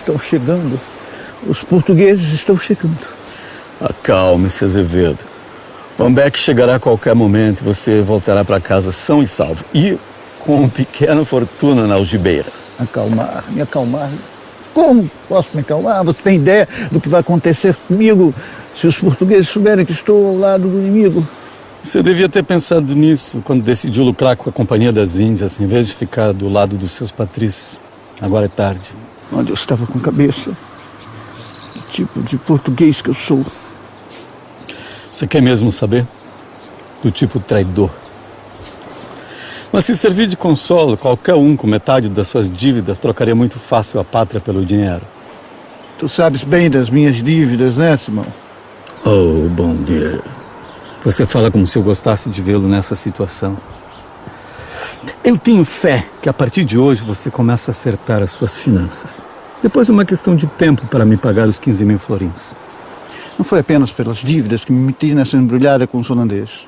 estão chegando. Os portugueses estão chegando. Acalme-se, Azevedo. Van Beck chegará a qualquer momento e você voltará para casa são e salvo. E com uma pequena fortuna na algibeira. Me acalmar. Como posso me acalmar? Você tem ideia do que vai acontecer comigo se os portugueses souberem que estou ao lado do inimigo? Você devia ter pensado nisso quando decidiu lucrar com a Companhia das Índias, em vez de ficar do lado dos seus patrícios. Agora é tarde. Onde eu estava com a cabeça? Que tipo de português que eu sou? Você quer mesmo saber? Do tipo traidor. Mas se servir de consolo, qualquer um com metade das suas dívidas trocaria muito fácil a pátria pelo dinheiro. Tu sabes bem das minhas dívidas, né, Simão? Oh, bom dia. Você fala como se eu gostasse de vê-lo nessa situação. Eu tenho fé que a partir de hoje você começa a acertar as suas finanças. Depois é uma questão de tempo para me pagar os 15 mil florins. Não foi apenas pelas dívidas que me meti nessa embrulhada com os holandeses.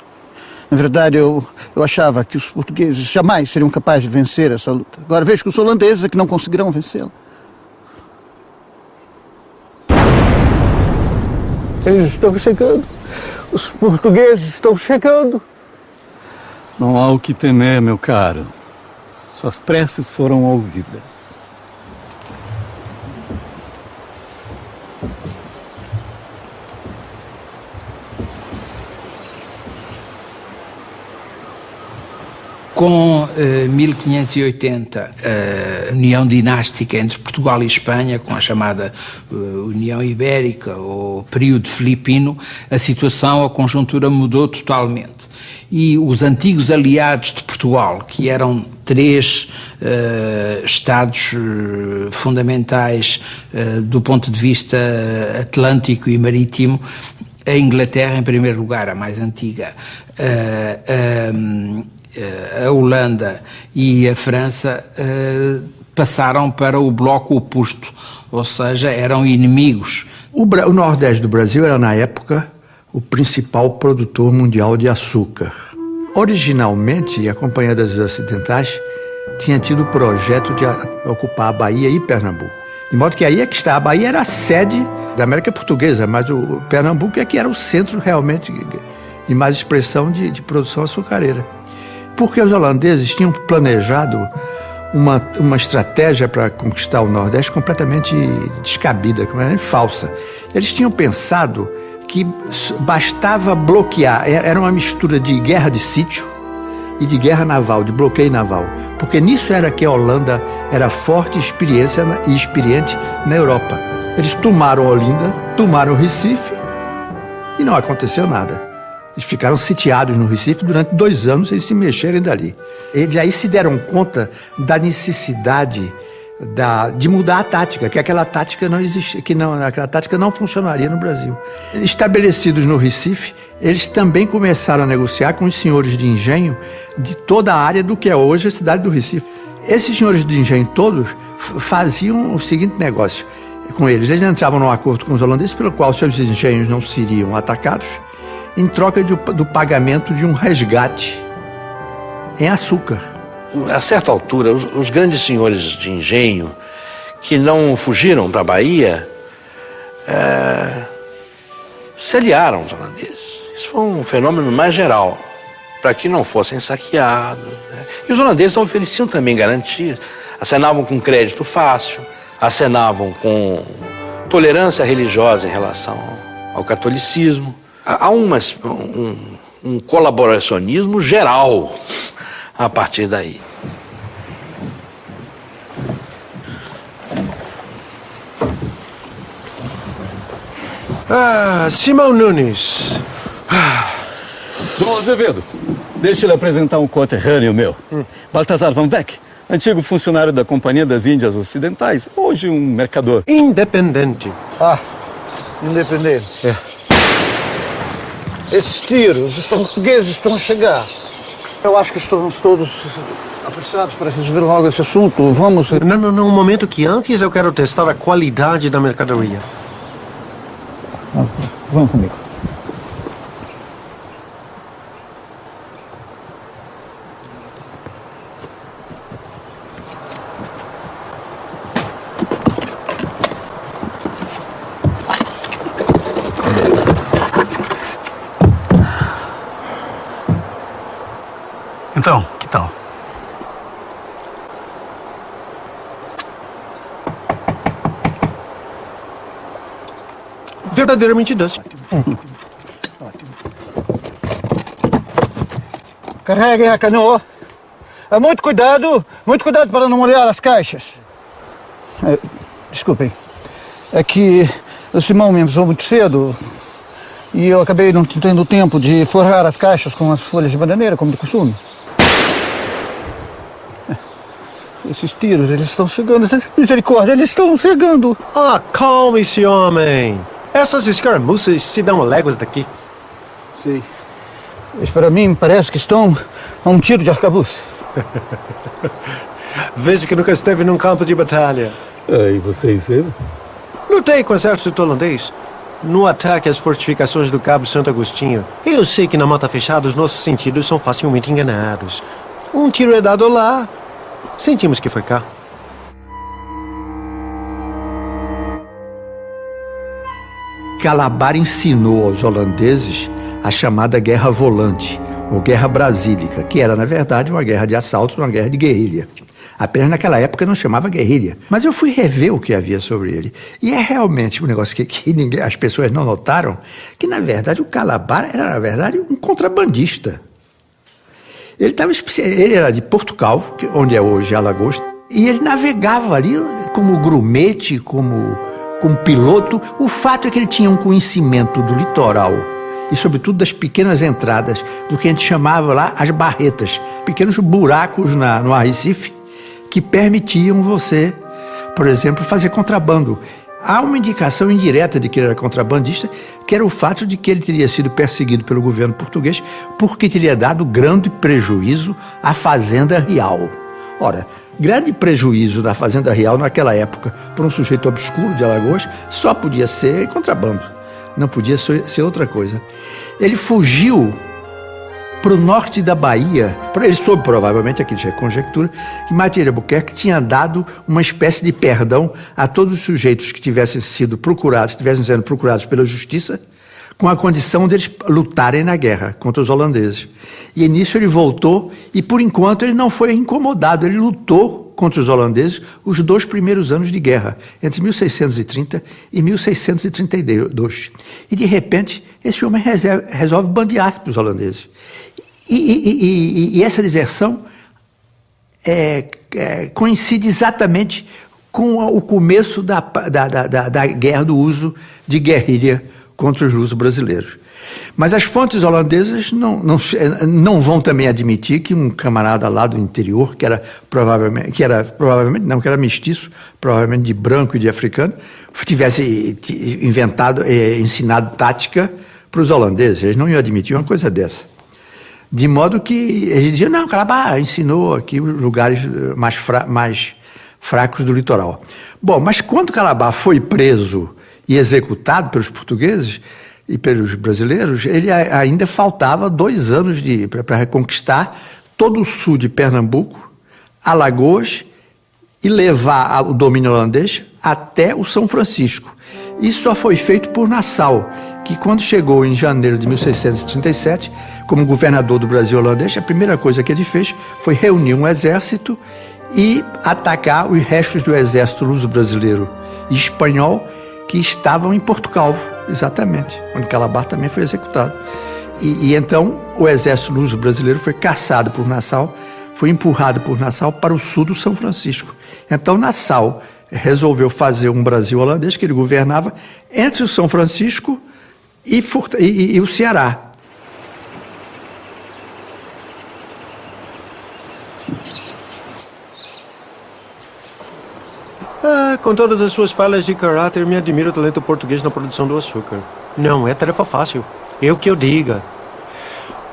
Na verdade, eu achava que os portugueses jamais seriam capazes de vencer essa luta. Agora vejo que os holandeses é que não conseguirão vencê-la. Eles estão chegando. Os portugueses estão chegando. Não há o que temer, meu caro. Suas preces foram ouvidas. Com 1580, a união dinástica entre Portugal e Espanha, com a chamada União Ibérica ou período filipino, a situação, a conjuntura mudou totalmente. E os antigos aliados de Portugal, que eram três estados fundamentais do ponto de vista atlântico e marítimo, a Inglaterra, em primeiro lugar, a mais antiga, a Holanda e a França passaram para o bloco oposto, ou seja, eram inimigos. O Nordeste do Brasil era, na época, o principal produtor mundial de açúcar. Originalmente, a Companhia das Índias Ocidentais tinha tido o projeto de ocupar a Bahia e Pernambuco. De modo que aí é que está. A Bahia era a sede da América Portuguesa, mas o Pernambuco é que era o centro realmente de mais expressão de produção açucareira. Porque os holandeses tinham planejado uma estratégia para conquistar o Nordeste completamente descabida, completamente falsa. Eles tinham pensado que bastava bloquear, era uma mistura de guerra de sítio e de guerra naval, de bloqueio naval. Porque nisso era que a Holanda era forte e experiente na Europa. Eles tomaram Olinda, tomaram Recife e não aconteceu nada. Eles ficaram sitiados no Recife durante 2 anos sem se mexerem dali. Eles aí se deram conta da necessidade de mudar a tática, que aquela tática não existia, aquela tática não funcionaria no Brasil. Estabelecidos no Recife, eles também começaram a negociar com os senhores de engenho de toda a área do que é hoje a cidade do Recife. Esses senhores de engenho todos faziam o seguinte negócio com eles. Eles entravam num acordo com os holandeses pelo qual seus engenhos não seriam atacados, em troca do pagamento de um resgate em açúcar. A certa altura, os grandes senhores de engenho que não fugiram para a Bahia se aliaram aos holandeses. Isso foi um fenômeno mais geral, para que não fossem saqueados, né? E os holandeses ofereciam também garantias, acenavam com crédito fácil, acenavam com tolerância religiosa em relação ao catolicismo. Há um colaboracionismo geral a partir daí. Simão Nunes. Dom Azevedo, deixa ele apresentar um conterrâneo meu. Baltazar Van Beck, antigo funcionário da Companhia das Índias Ocidentais, hoje um mercador. Independente. Independente. Esses tiros, os portugueses estão a chegar. Eu acho que estamos todos apressados para resolver logo esse assunto. Vamos... Não, um momento que antes eu quero testar a qualidade da mercadoria. Vamos comigo. verdadeiramente doce. Carreguem a canoa. Muito cuidado para não molhar as caixas. Desculpem, é que o Simão me avisou muito cedo e eu acabei não tendo tempo de forrar as caixas com as folhas de bananeira, como de costume. Esses tiros, eles estão chegando. Misericórdia, eles estão chegando. Ah, calme-se, homem. Essas escaramuças se dão léguas daqui. Sim. Mas para mim parece que estão a um tiro de arcabuz. Vejo que nunca esteve num campo de batalha. E vocês viram? Lutei com o exército holandês no ataque às fortificações do Cabo Santo Agostinho. Eu sei que na mata fechada os nossos sentidos são facilmente enganados. Um tiro é dado lá. Sentimos que foi cá. Calabar ensinou aos holandeses a chamada Guerra Volante, ou Guerra Brasílica, que era, na verdade, uma guerra de assalto, uma guerra de guerrilha. Apenas naquela época não chamava guerrilha. Mas eu fui rever o que havia sobre ele. E é realmente um negócio que as pessoas não notaram, que, o Calabar era, na verdade, um contrabandista. Ele era de Portugal, onde é hoje Alagoas, e ele navegava ali como grumete, como piloto. O fato é que ele tinha um conhecimento do litoral e, sobretudo, das pequenas entradas, do que a gente chamava lá as barretas, pequenos buracos no arrecife que permitiam você, por exemplo, fazer contrabando. Há uma indicação indireta de que ele era contrabandista, que era o fato de que ele teria sido perseguido pelo governo português porque teria dado grande prejuízo à Fazenda Real. Ora, grande prejuízo da Fazenda Real naquela época, para um sujeito obscuro de Alagoas, só podia ser contrabando, não podia ser outra coisa. Ele fugiu para o norte da Bahia. Ele soube, provavelmente, aqui já é conjectura, que Martim de Albuquerque tinha dado uma espécie de perdão a todos os sujeitos que tivessem sendo procurados pela justiça, com a condição deles lutarem na guerra contra os holandeses. E nisso ele voltou e, por enquanto, ele não foi incomodado. Ele lutou contra os holandeses os 2 primeiros anos de guerra, entre 1630 e 1632. E, de repente, esse homem resolve bandear-se para os holandeses. E essa deserção coincide exatamente com o começo da guerra do uso de guerrilha contra os luso-brasileiros. Mas as fontes holandesas não vão também admitir que um camarada lá do interior, que era mestiço, provavelmente de branco e de africano, tivesse ensinado tática para os holandeses. Eles não iam admitir uma coisa dessa. De modo que eles diziam, não, Calabar ensinou aqui os lugares mais fracos do litoral. Bom, mas quando Calabar foi preso e executado pelos portugueses e pelos brasileiros, ele ainda faltava 2 anos para reconquistar todo o sul de Pernambuco, Alagoas, e levar o domínio holandês até o São Francisco. Isso só foi feito por Nassau, que quando chegou em janeiro de 1637, como governador do Brasil holandês, a primeira coisa que ele fez foi reunir um exército e atacar os restos do exército luso-brasileiro e espanhol que estavam em Portugal, exatamente, onde Calabar também foi executado. E então o exército luso-brasileiro foi caçado por Nassau, foi empurrado por Nassau para o sul do São Francisco. Então Nassau resolveu fazer um Brasil holandês que ele governava entre o São Francisco e o Ceará. Com todas as suas falhas de caráter, me admira o talento português na produção do açúcar. Não é tarefa fácil. Eu que eu diga.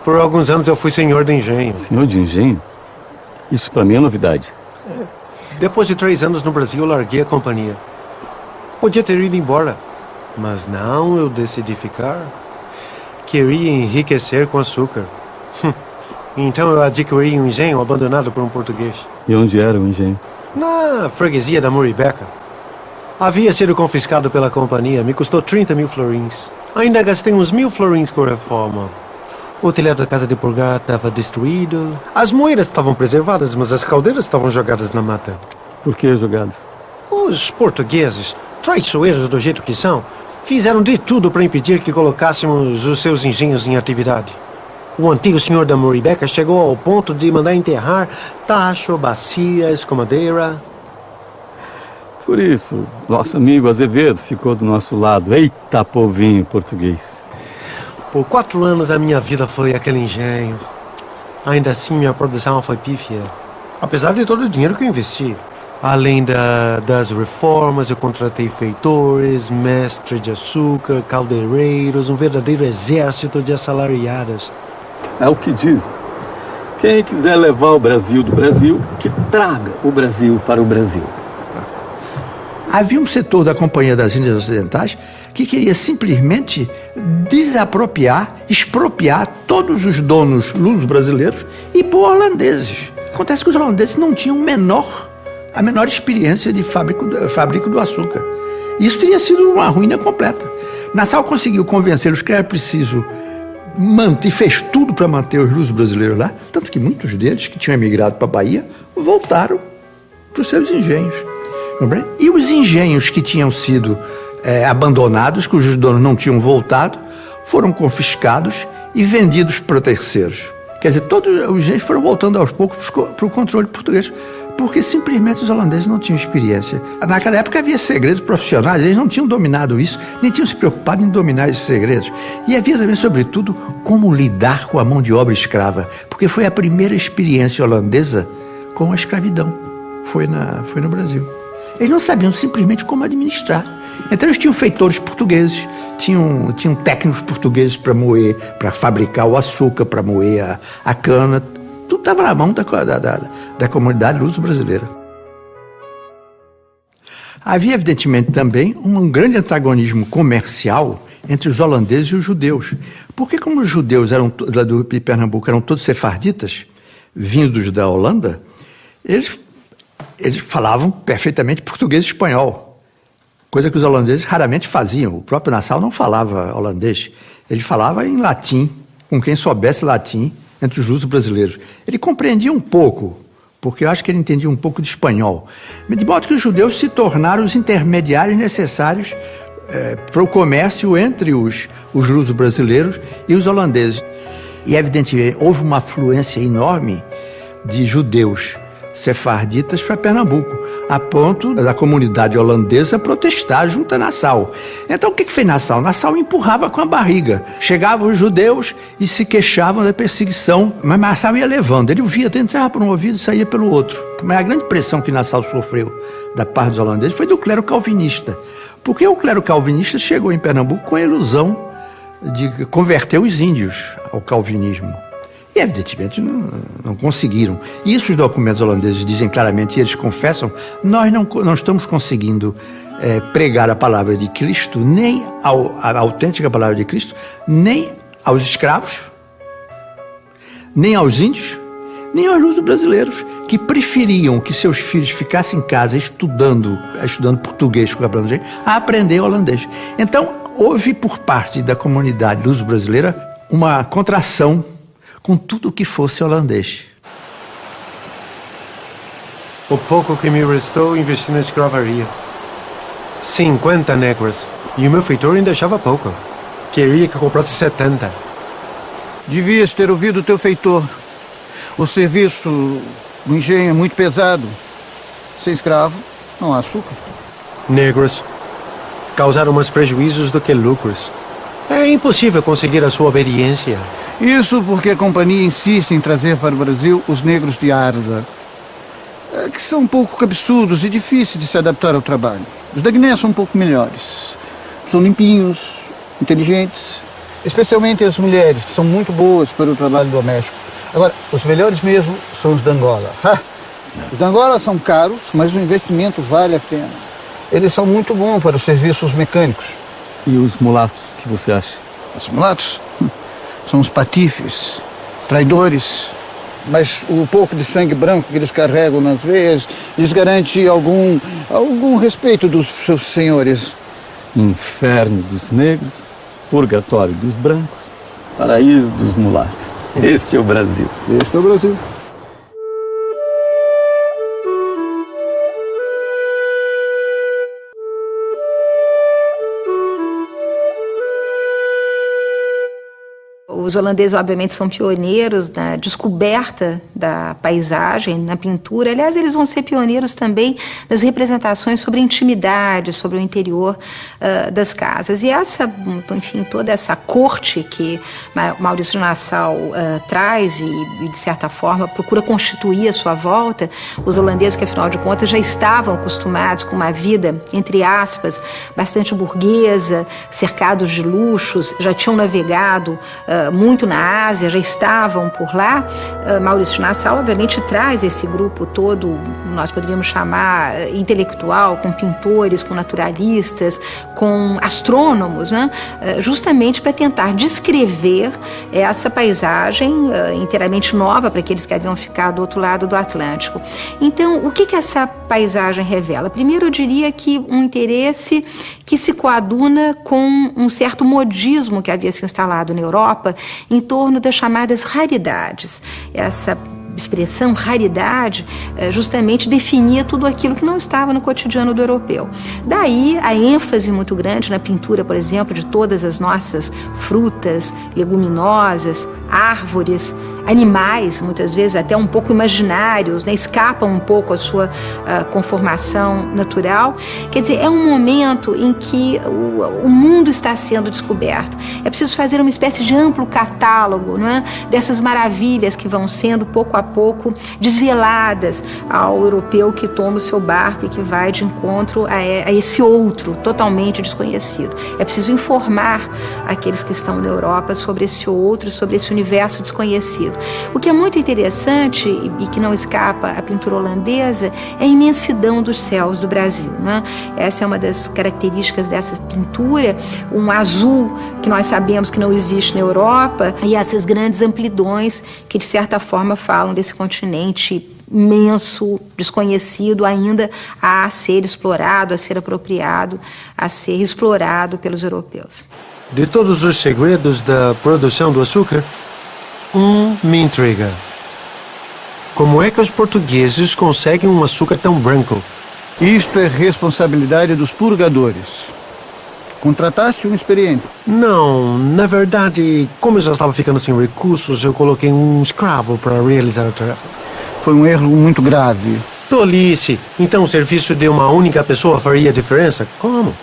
Por alguns anos eu fui senhor de engenho. Senhor de engenho? Isso para mim é novidade. Depois de 3 anos no Brasil, eu larguei a companhia. Podia ter ido embora, mas não, eu decidi ficar. Queria enriquecer com açúcar. Então eu adquiri um engenho abandonado por um português. E onde era o engenho? Na freguesia da Muribeca. Havia sido confiscado pela companhia, me custou 30 mil florins. Ainda gastei uns 1000 florins com a reforma. O telhado da casa de pulgar estava destruído. As moeiras estavam preservadas, mas as caldeiras estavam jogadas na mata. Por que jogadas? Os portugueses, traiçoeiros do jeito que são, Fizeram de tudo para impedir que colocássemos os seus engenhos em atividade. O antigo senhor da Muribeca chegou ao ponto de mandar enterrar tacho, bacia, escomadeira. Por isso, nosso amigo Azevedo ficou do nosso lado. Eita, povinho português. Por 4 anos a minha vida foi aquele engenho. Ainda assim, minha produção foi pífia. Apesar de todo o dinheiro que eu investi. Além das reformas, eu contratei feitores, mestres de açúcar, caldeireiros, um verdadeiro exército de assalariadas. É o que dizem. Quem quiser levar o Brasil do Brasil, que traga o Brasil para o Brasil. Havia um setor da Companhia das Índias Ocidentais que queria simplesmente desapropriar, expropriar todos os donos luso-brasileiros e por holandeses. Acontece que os holandeses não tinham a menor experiência de fabrico do açúcar. Isso teria sido uma ruína completa. Nassau conseguiu convencê-los que era preciso manter, fez tudo para manter os luso-brasileiros lá, tanto que muitos deles que tinham emigrado para a Bahia voltaram para os seus engenhos. E os engenhos que tinham sido abandonados, cujos donos não tinham voltado, foram confiscados e vendidos para terceiros. Quer dizer, todos os engenhos foram voltando aos poucos para o controle português, porque simplesmente os holandeses não tinham experiência. Naquela época havia segredos profissionais, eles não tinham dominado isso, nem tinham se preocupado em dominar esses segredos. E havia também, sobretudo, como lidar com a mão de obra escrava, porque foi a primeira experiência holandesa com a escravidão. Foi no Brasil. Eles não sabiam simplesmente como administrar. Então eles tinham feitores portugueses, tinham técnicos portugueses para moer, para fabricar o açúcar, para moer a cana. Tudo estava na mão da comunidade luso-brasileira. Havia, evidentemente, também um grande antagonismo comercial entre os holandeses e os judeus. Porque como os judeus lá de Pernambuco eram todos sefarditas, vindos da Holanda, eles falavam perfeitamente português e espanhol, coisa que os holandeses raramente faziam. O próprio Nassau não falava holandês, ele falava em latim, com quem soubesse latim, entre os luso-brasileiros. Ele compreendia um pouco, porque eu acho que ele entendia um pouco de espanhol. De modo que os judeus se tornaram os intermediários necessários para o comércio entre os luso-brasileiros e os holandeses. E, evidentemente, houve uma afluência enorme de judeus sefarditas para Pernambuco, a ponto da comunidade holandesa protestar junto a Nassau. Então o que fez Nassau? Nassau empurrava com a barriga. Chegavam os judeus e se queixavam da perseguição, mas Nassau ia levando. Ele via, entrava por um ouvido e saía pelo outro. Mas a grande pressão que Nassau sofreu da parte dos holandeses foi do clero calvinista, porque o clero calvinista chegou em Pernambuco com a ilusão de converter os índios ao calvinismo. E, evidentemente, não conseguiram. E isso os documentos holandeses dizem claramente, e eles confessam, nós não estamos conseguindo pregar a palavra de Cristo, nem a autêntica palavra de Cristo, nem aos escravos, nem aos índios, nem aos luso-brasileiros, que preferiam que seus filhos ficassem em casa estudando português com a aprender holandês. Então, houve por parte da comunidade luso-brasileira uma contração com tudo que fosse holandês. O pouco que me restou, investi na escravaria. 50 negras. E o meu feitor ainda achava pouco. Queria que eu comprasse 70. Devias ter ouvido o teu feitor. O serviço do engenho é muito pesado. Sem escravo, não há açúcar. Negros causaram mais prejuízos do que lucros. É impossível conseguir a sua obediência. Isso porque a companhia insiste em trazer para o Brasil os negros de Arda, que são um pouco cabeçudos e difíceis de se adaptar ao trabalho. Os da Guiné são um pouco melhores. São limpinhos, inteligentes, especialmente as mulheres, que são muito boas para o trabalho doméstico. Agora, os melhores mesmo são os da Angola. Os da Angola são caros, mas o investimento vale a pena. Eles são muito bons para os serviços mecânicos. E os mulatos, o que você acha? Os mulatos são os patifes, traidores, mas o pouco de sangue branco que eles carregam nas veias lhes garante algum respeito dos seus senhores. Inferno dos negros, purgatório dos brancos, paraíso dos mulatos. Este é o Brasil. Este é o Brasil. Os holandeses, obviamente, são pioneiros na descoberta da paisagem, na pintura. Aliás, eles vão ser pioneiros também nas representações sobre a intimidade, sobre o interior das casas. E enfim, toda essa corte que Maurício de Nassau traz e, de certa forma, procura constituir à sua volta, os holandeses que, afinal de contas, já estavam acostumados com uma vida, entre aspas, bastante burguesa, cercados de luxos, já tinham navegado muito na Ásia, já estavam por lá. Maurício de Nassau, obviamente, traz esse grupo todo, nós poderíamos chamar intelectual, com pintores, com naturalistas, com astrônomos, né? Justamente para tentar descrever essa paisagem inteiramente nova para aqueles que haviam ficado do outro lado do Atlântico. Então, o que essa paisagem revela? Primeiro, eu diria que um interesse que se coaduna com um certo modismo que havia se instalado na Europa em torno das chamadas raridades. Essa expressão raridade justamente definia tudo aquilo que não estava no cotidiano do europeu. Daí a ênfase muito grande na pintura, por exemplo, de todas as nossas frutas, leguminosas, árvores, animais, muitas vezes até um pouco imaginários, né? Escapam um pouco à sua conformação natural. Quer dizer, é um momento em que o mundo está sendo descoberto. É preciso fazer uma espécie de amplo catálogo, não é? Dessas maravilhas que vão sendo pouco a pouco desveladas ao europeu que toma o seu barco e que vai de encontro a esse outro totalmente desconhecido. É preciso informar aqueles que estão na Europa sobre esse outro, sobre esse universo desconhecido. O que é muito interessante e que não escapa à pintura holandesa é a imensidão dos céus do Brasil, né? Essa é uma das características dessa pintura, um azul que nós sabemos que não existe na Europa e essas grandes amplidões que de certa forma falam desse continente imenso, desconhecido ainda a ser explorado, a ser apropriado, a ser explorado pelos europeus. De todos os segredos da produção do açúcar, me intriga. Como é que os portugueses conseguem um açúcar tão branco? Isto é responsabilidade dos purgadores. Contrataste um experiente? Não, na verdade, como eu já estava ficando sem recursos, eu coloquei um escravo para realizar a tarefa. Foi um erro muito grave. Tolice! Então o serviço de uma única pessoa faria diferença? Como?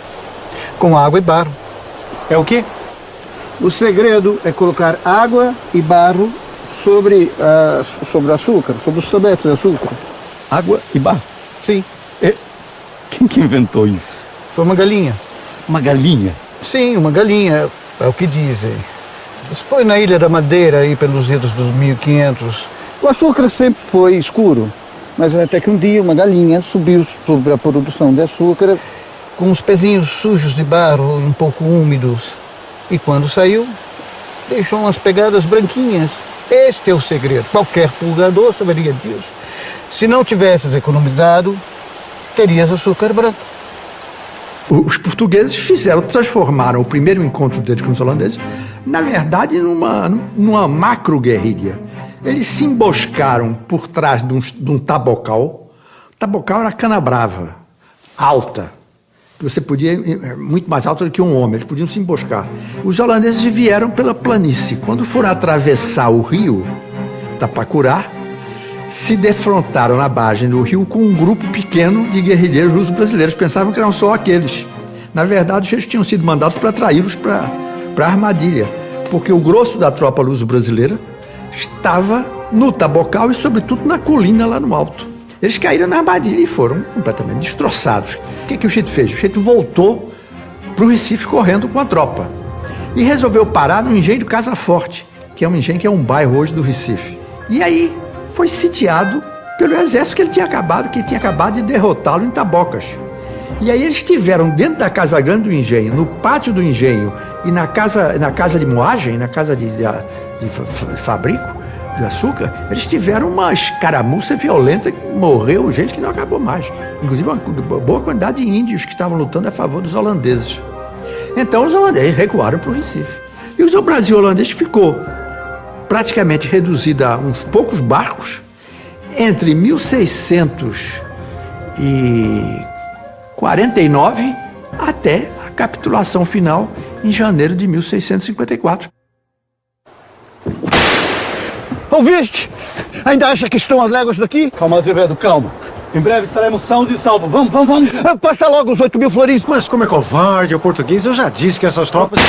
Com água e barro. É o quê? O segredo é colocar água e barro sobre o açúcar, sobre os tabetes de açúcar. Água e barro? Sim. Quem que inventou isso? Foi uma galinha. Uma galinha? Sim, uma galinha, é o que dizem. Isso foi na Ilha da Madeira, aí pelos idos dos 1500. O açúcar sempre foi escuro, mas até que um dia uma galinha subiu sobre a produção de açúcar com os pezinhos sujos de barro, um pouco úmidos. E quando saiu, deixou umas pegadas branquinhas. Este é o segredo. Qualquer purgador saberia disso. Se não tivesses economizado, terias açúcar branco. Os portugueses transformaram o primeiro encontro deles com os holandeses, na verdade, numa macro-guerrilha. Eles se emboscaram por trás de um tabocal. O tabocal era cana brava, alta. Você podia, muito mais alta do que um homem, eles podiam se emboscar. Os holandeses vieram pela planície. Quando foram atravessar o rio Tapacurá, se defrontaram na margem do rio com um grupo pequeno de guerrilheiros russo-brasileiros. Pensavam que eram só aqueles. Na verdade, eles tinham sido mandados para atraí-los para a armadilha, porque o grosso da tropa luso-brasileira estava no Tabocal e, sobretudo, na colina lá no alto. Eles caíram na armadilha e foram completamente destroçados. O que o Chito fez? O Chito voltou para o Recife correndo com a tropa e resolveu parar no engenho do Casa Forte, que é um engenho que é um bairro hoje do Recife. E aí foi sitiado pelo exército que tinha acabado de derrotá-lo em Tabocas. E aí eles estiveram dentro da casa grande do engenho, no pátio do engenho e na casa de moagem, na casa de fabrico de açúcar, eles tiveram uma escaramuça violenta que morreu gente que não acabou mais. Inclusive uma boa quantidade de índios que estavam lutando a favor dos holandeses. Então os holandeses recuaram para o Recife. E o Brasil holandês ficou praticamente reduzido a uns poucos barcos entre 1649 até a capitulação final em janeiro de 1654. Ouviste? Ainda acha que estão a léguas daqui? Calma, Azevedo, calma. Em breve estaremos sãos e salvos. Vamos, vamos, vamos. Passa logo os 8.000 florins. Mas como é covarde o português, eu já disse que essas tropas...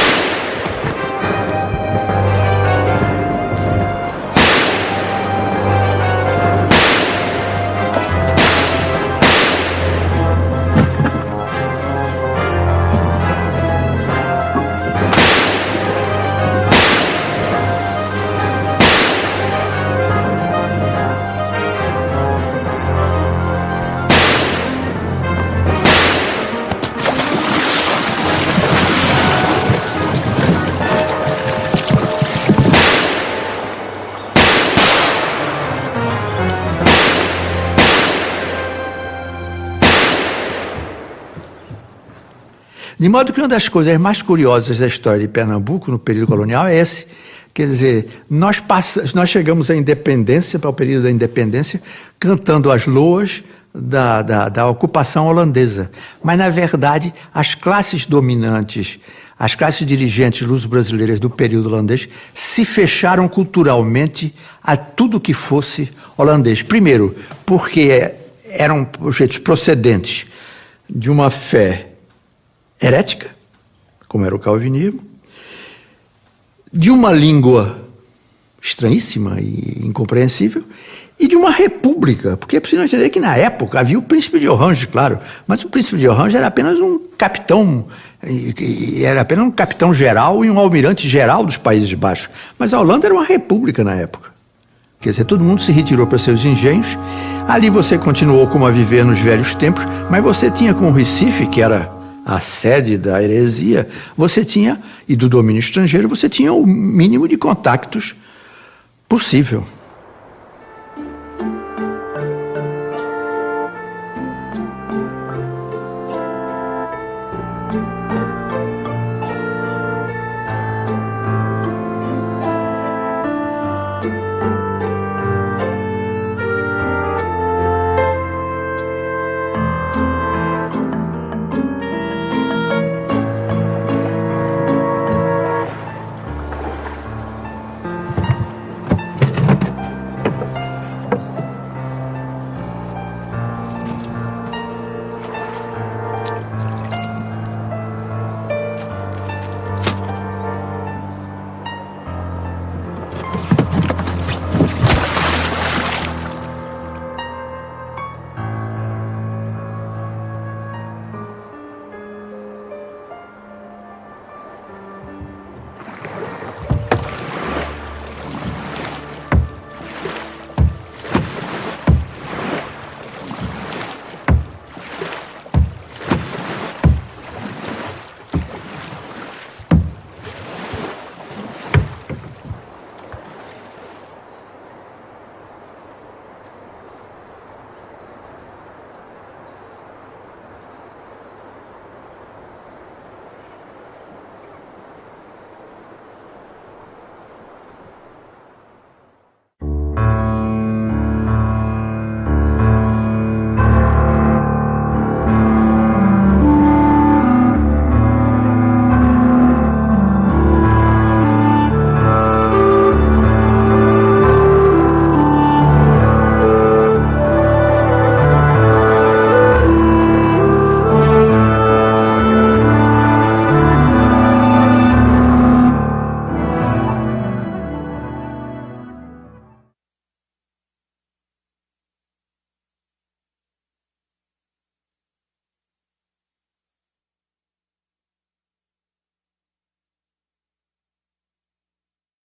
De modo que uma das coisas mais curiosas da história de Pernambuco no período colonial é esse. Quer dizer, nós chegamos à independência, para o período da independência, cantando as loas da ocupação holandesa. Mas, na verdade, as classes dominantes, as classes dirigentes luso-brasileiras do período holandês se fecharam culturalmente a tudo que fosse holandês. Primeiro, porque eram sujeitos procedentes de uma fé herética, como era o calvinismo, de uma língua estranhíssima e incompreensível, e de uma república, porque é preciso entender que na época havia o príncipe de Orange, claro, mas o príncipe de Orange era apenas um capitão, geral e um almirante geral dos Países Baixos, mas a Holanda era uma república na época. Quer dizer, todo mundo se retirou para seus engenhos, ali você continuou como a viver nos velhos tempos, mas você tinha com o Recife, que era a sede da heresia, você tinha, e do domínio estrangeiro, você tinha o mínimo de contactos possível.